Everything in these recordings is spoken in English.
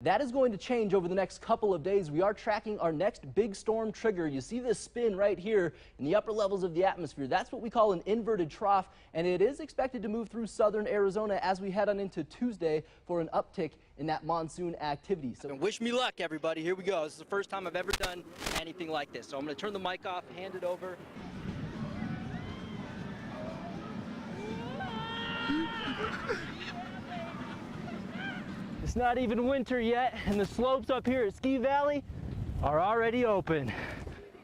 That is going to change over the next couple of days. We are tracking our next big storm trigger. You see this spin right here in the upper levels of the atmosphere. That's what we call an inverted trough, and it is expected to move through southern Arizona as we head on into Tuesday for an uptick in that monsoon activity. So wish me luck, everybody. Here we go. This is the first time I've ever done anything like this. So I'm going to turn the mic off, hand it over. It's not even winter yet, and the slopes up here at Ski Valley are already open.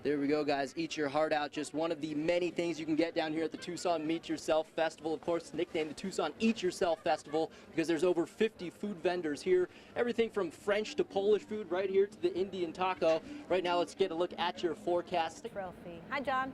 There we go, guys. Eat your heart out. Just one of the many things you can get down here at the Tucson Meet Yourself Festival. Of course, it's nicknamed the Tucson Eat Yourself Festival because there's over 50 food vendors here. Everything from French to Polish food right here to the Indian taco. Right now, let's get a look at your forecast. Trophy. Hi, John.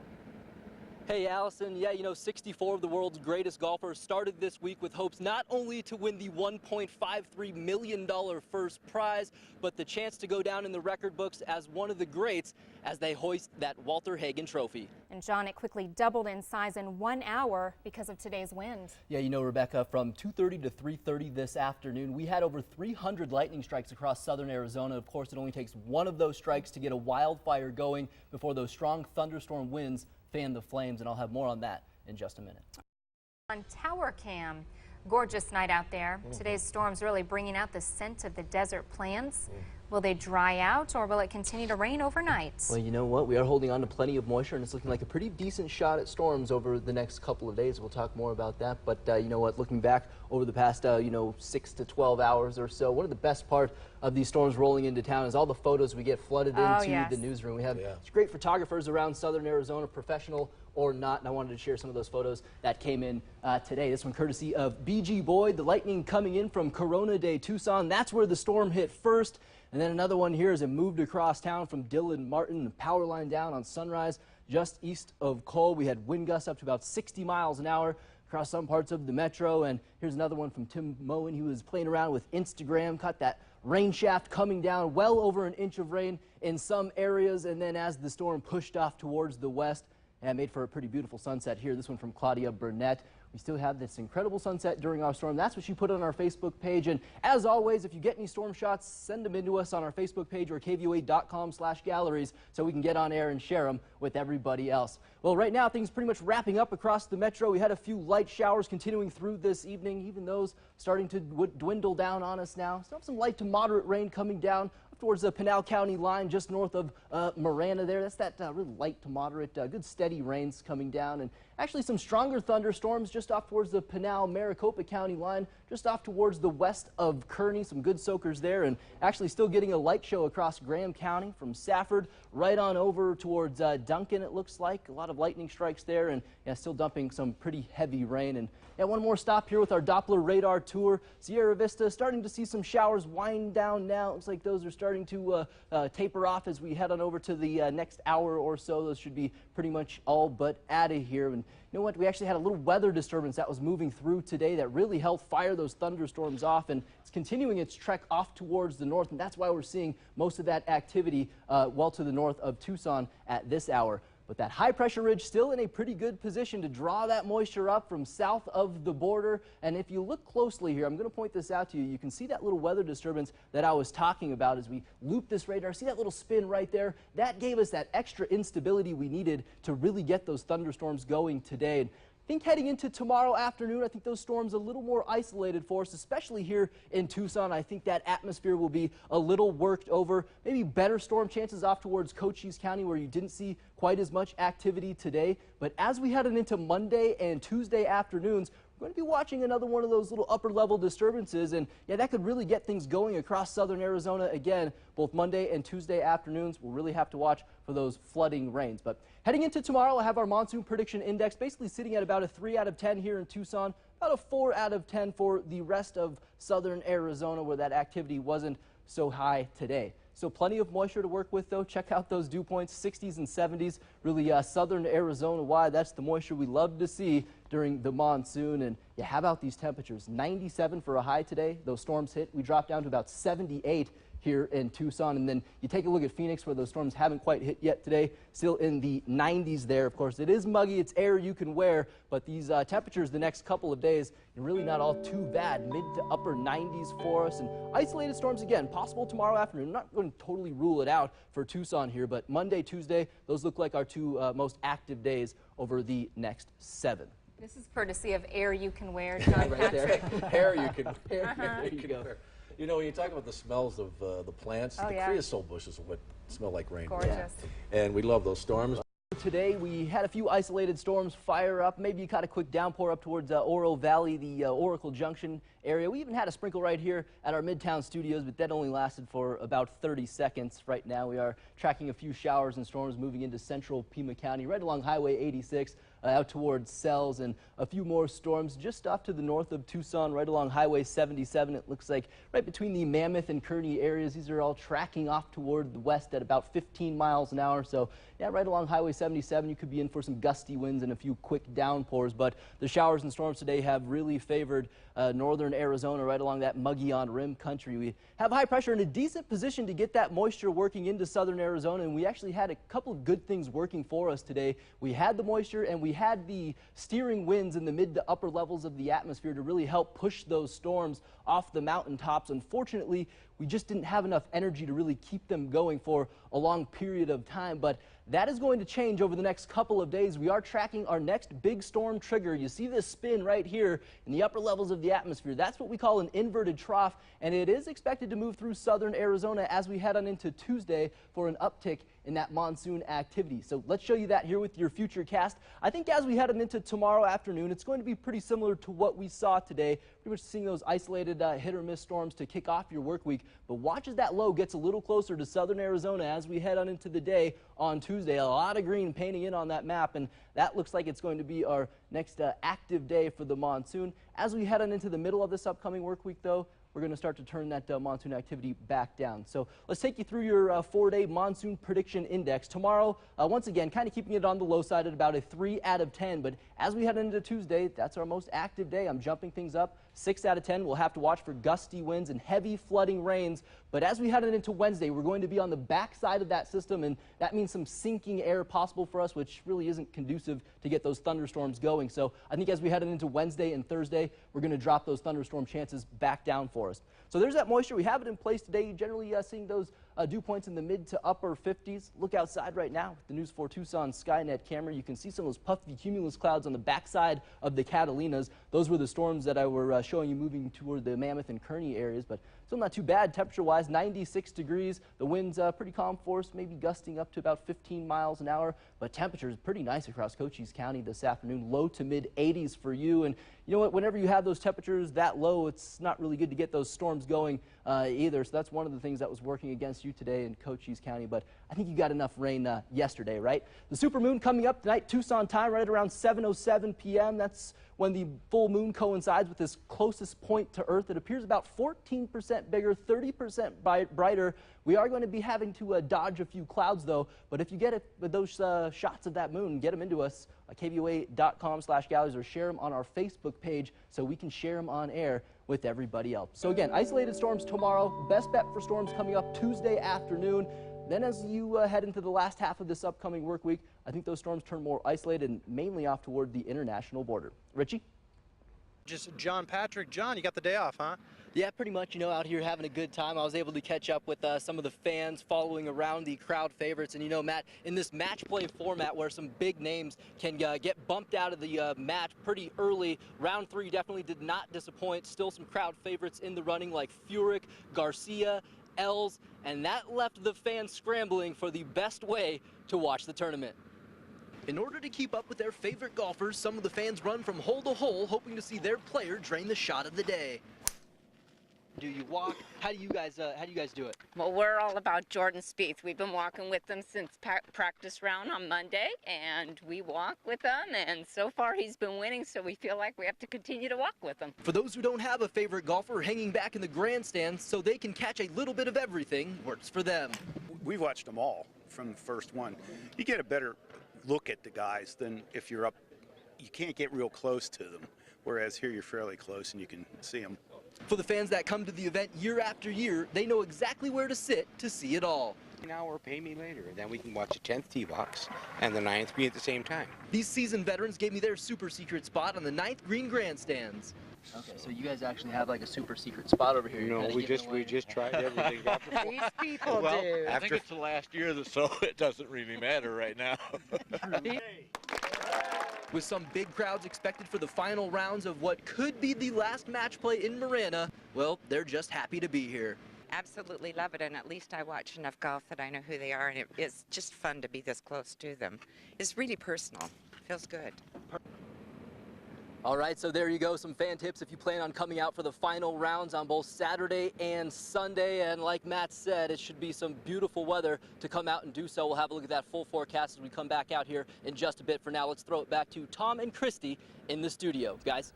Hey, Allison. Yeah, you know, 64 of the world's greatest golfers started this week with hopes not only to win the $1.53 million first prize, but the chance to go down in the record books as one of the greats as they hoist that Walter Hagen trophy. And John, it quickly doubled in size in 1 hour because of today's wind. Yeah, you know, Rebecca, from 2:30 to 3:30 this afternoon, we had over 300 lightning strikes across southern Arizona. Of course, it only takes one of those strikes to get a wildfire going before those strong thunderstorm winds fan the flames, and I'll have more on that in just a minute. On Tower Cam, gorgeous night out there. Today's storm's really bringing out the scent of the desert plants. Will they dry out, or will it continue to rain overnight? Well, you know what? We are holding on to plenty of moisture, and it's looking like a pretty decent shot at storms over the next couple of days. We'll talk more about that. But you know what? Looking back over the past, 6 to 12 hours or so, one of the best part of these storms rolling into town is all the photos we get flooded into the newsroom. We have great photographers around southern Arizona, professional or not, and I wanted to share some of those photos that came in today. This one courtesy of BG Boyd. The lightning coming in from Corona Day, Tucson. That's where the storm hit first. And then another one here as it moved across town from Dillon Martin, the power line down on Sunrise just east of Cole. We had wind gusts up to about 60 miles an hour across some parts of the metro. And here's another one from Tim Moen. He was playing around with Instagram, caught that rain shaft coming down, well over an inch of rain in some areas. And then as the storm pushed off towards the west, and made for a pretty beautiful sunset here. This one from Claudia Burnett. We still have this incredible sunset during our storm. That's what she put on our Facebook page. And as always, if you get any storm shots, send them in to us on our Facebook page or kvoa.com/galleries so we can get on air and share them with everybody else. Well, right now, things pretty much wrapping up across the metro. We had a few light showers continuing through this evening, even those starting to dwindle down on us now. Still have some light to moderate rain coming down towards the Pinal County line just north of Marana there. That's that really light to moderate, good steady rains coming down, and actually some stronger thunderstorms just off towards the Pinal Maricopa County line, just off towards the west of Kearney. Some good soakers there, and actually still getting a light show across Graham County from Safford right on over towards Duncan. It looks like a lot of lightning strikes there, and still dumping some pretty heavy rain. And one more stop here with our Doppler radar tour. Sierra Vista starting to see some showers wind down now. It looks like those are starting to taper off as we head on over to the next hour or so. Those should be pretty much all but out of here. And you know what? We actually had a little weather disturbance that was moving through today that really helped fire those thunderstorms off, and it's continuing its trek off towards the north, and that's why we're seeing most of that activity well to the north of Tucson at this hour. But that high pressure ridge still in a pretty good position to draw that moisture up from south of the border. And if you look closely here, I'm going to point this out to you. You can see that little weather disturbance that I was talking about as we loop this radar. See that little spin right there? That gave us that extra instability we needed to really get those thunderstorms going today. I think heading into tomorrow afternoon, I think those storms a little more isolated for us, especially here in Tucson. I think that atmosphere will be a little worked over. Maybe better storm chances off towards Cochise County where you didn't see quite as much activity today. But as we head into Monday and Tuesday afternoons, we're going to be watching another one of those little upper level disturbances, and that could really get things going across southern Arizona again. Both Monday and Tuesday afternoons, we'll really have to watch for those flooding rains. But heading into tomorrow, I have our monsoon prediction index basically sitting at about a 3 out of 10 here in Tucson, about a 4 out of 10 for the rest of southern Arizona where that activity wasn't so high today. So plenty of moisture to work with, though. Check out those dew points, 60s and 70s, really southern Arizona wide. That's the moisture we love to see during the monsoon. And yeah, how about these temperatures? 97 for a high today. Those storms hit. We dropped down to about 78 here in Tucson. And then you take a look at Phoenix, where those storms haven't quite hit yet today, still in the 90s there. Of course, it is muggy, it's air you can wear, but these temperatures the next couple of days are really not all too bad. Mid to upper 90s for us, and isolated storms again possible tomorrow afternoon. I'm not going to totally rule it out for Tucson here, but Monday, Tuesday, those look like our two most active days over the next 7. This is courtesy of air you can wear, John Right there. Patrick. Hair you can, There you go. You know, when you talk about the smells of the plants, Oh, the yeah. creosote bushes are what smell like rain. Gorgeous. And we love those storms. Today we had a few isolated storms fire up. Maybe you caught a quick downpour up towards Oro Valley, the Oracle Junction area. We even had a sprinkle right here at our Midtown studios, but that only lasted for about 30 seconds. Right now we are tracking a few showers and storms moving into central Pima County, right along Highway 86, out towards Sells, and a few more storms just off to the north of Tucson, right along Highway 77. It looks like right between the Mammoth and Kearney areas. These are all tracking off toward the west at about 15 miles an hour. So yeah, right along Highway 77, you could be in for some gusty winds and a few quick downpours. But the showers and storms today have really favored northern Arizona, right along that muggy on rim country. We have high pressure in a decent position to get that moisture working into southern Arizona, and we actually had a couple of good things working for us today. We had the moisture and we had the steering winds in the mid to upper levels of the atmosphere to really help push those storms off the mountaintops. Unfortunately, we just didn't have enough energy to really keep them going for a long period of time, but that is going to change over the next couple of days. We are tracking our next big storm trigger. You see this spin right here in the upper levels of the atmosphere. That's what we call an inverted trough, and it is expected to move through southern Arizona as we head on into Tuesday for an uptick in that monsoon activity. So let's show you that here with your future cast. I think as we head on into tomorrow afternoon, it's going to be pretty similar to what we saw today. Pretty much seeing those isolated hit or miss storms to kick off your work week. But watch as that low gets a little closer to southern Arizona as we head on into the day on Tuesday. A lot of green painting in on that map, and that looks like it's going to be our next active day for the monsoon. As we head on into the middle of this upcoming work week, though, we're going to start to turn that monsoon activity back down. So let's take you through your 4-day monsoon prediction index. Tomorrow, once again, kind of keeping it on the low side at about a 3 out of 10. But as we head into Tuesday, that's our most active day. I'm jumping things up. 6 out of 10. We'll have to watch for gusty winds and heavy flooding rains. But as we head into Wednesday, we're going to be on the backside of that system, and that means some sinking air possible for us, which really isn't conducive to get those thunderstorms going. So I think as we head into Wednesday and Thursday, we're going to drop those thunderstorm chances back down for us. So there's that moisture. We have it in place today. You're generally seeing those dew points in the mid to upper 50s. Look outside right now with the News 4 Tucson Skynet camera. You can see some of those puffy cumulus clouds on the backside of the Catalinas. Those were the storms that I were showing you moving toward the Mammoth and Kearney areas, but still not too bad temperature-wise. 96 degrees. The wind's pretty calm for us, maybe gusting up to about 15 miles an hour, but temperature is pretty nice across Cochise County this afternoon. Low to mid 80s for you. And you know what? Whenever you have those temperatures that low, it's not really good to get those storms going either. So that's one of the things that was working against you today in Cochise County. But I think you got enough rain yesterday, right? The supermoon coming up tonight, Tucson time, right around 7:07 p.m. That's when the full moon coincides with this closest point to Earth. It appears about 14% bigger, 30% brighter. We are going to be having to dodge a few clouds, though. But if you get it with those shots of that moon, get them into us at KVOA.com/galleries or share them on our Facebook page so we can share them on air with everybody else. So again, isolated storms tomorrow. Best bet for storms coming up Tuesday afternoon. Then as you head into the last half of this upcoming work week, I think those storms turn more isolated and mainly off toward the international border. Richie? Just John Patrick. John, you got the day off, huh? Yeah, pretty much, out here having a good time. I was able to catch up with some of the fans following around the crowd favorites. And, Matt, in this match play format where some big names can get bumped out of the match pretty early, round 3 definitely did not disappoint. Still some crowd favorites in the running like Furyk, Garcia, Els, and that left the fans scrambling for the best way to watch the tournament. In order to keep up with their favorite golfers, some of the fans run from hole to hole, hoping to see their player drain the shot of the day. Do you walk? How do you guys do it? Well, we're all about Jordan Spieth. We've been walking with him since practice round on Monday, and we walk with him, and so far he's been winning, so we feel like we have to continue to walk with him. For those who don't have a favorite golfer, hanging back in the grandstands so they can catch a little bit of everything works for them. We've watched them all from the first one. You get a better look at the guys than if you're up, you can't get real close to them, whereas here you're fairly close and you can see them. For the fans that come to the event year after year, they know exactly where to sit to see it all. Now or pay me later, and then we can watch the 10th tee box and the 9th green at the same time. These seasoned veterans gave me their super secret spot on the 9th green grandstands. Okay, so you guys actually have like a super secret spot over here. No, we just tried everything. These people well, do. I think it's the last year, so it doesn't really matter right now. With some big crowds expected for the final rounds of what could be the last match play in Marana, well, they're just happy to be here. Absolutely love it, and at least I watch enough golf that I know who they are, and it's just fun to be this close to them. It's really personal. Feels good. All right, so there you go, some fan tips if you plan on coming out for the final rounds on both Saturday and Sunday. And like Matt said, it should be some beautiful weather to come out and do so. We'll have a look at that full forecast as we come back out here in just a bit. For now, let's throw it back to Tom and Christy in the studio. Guys.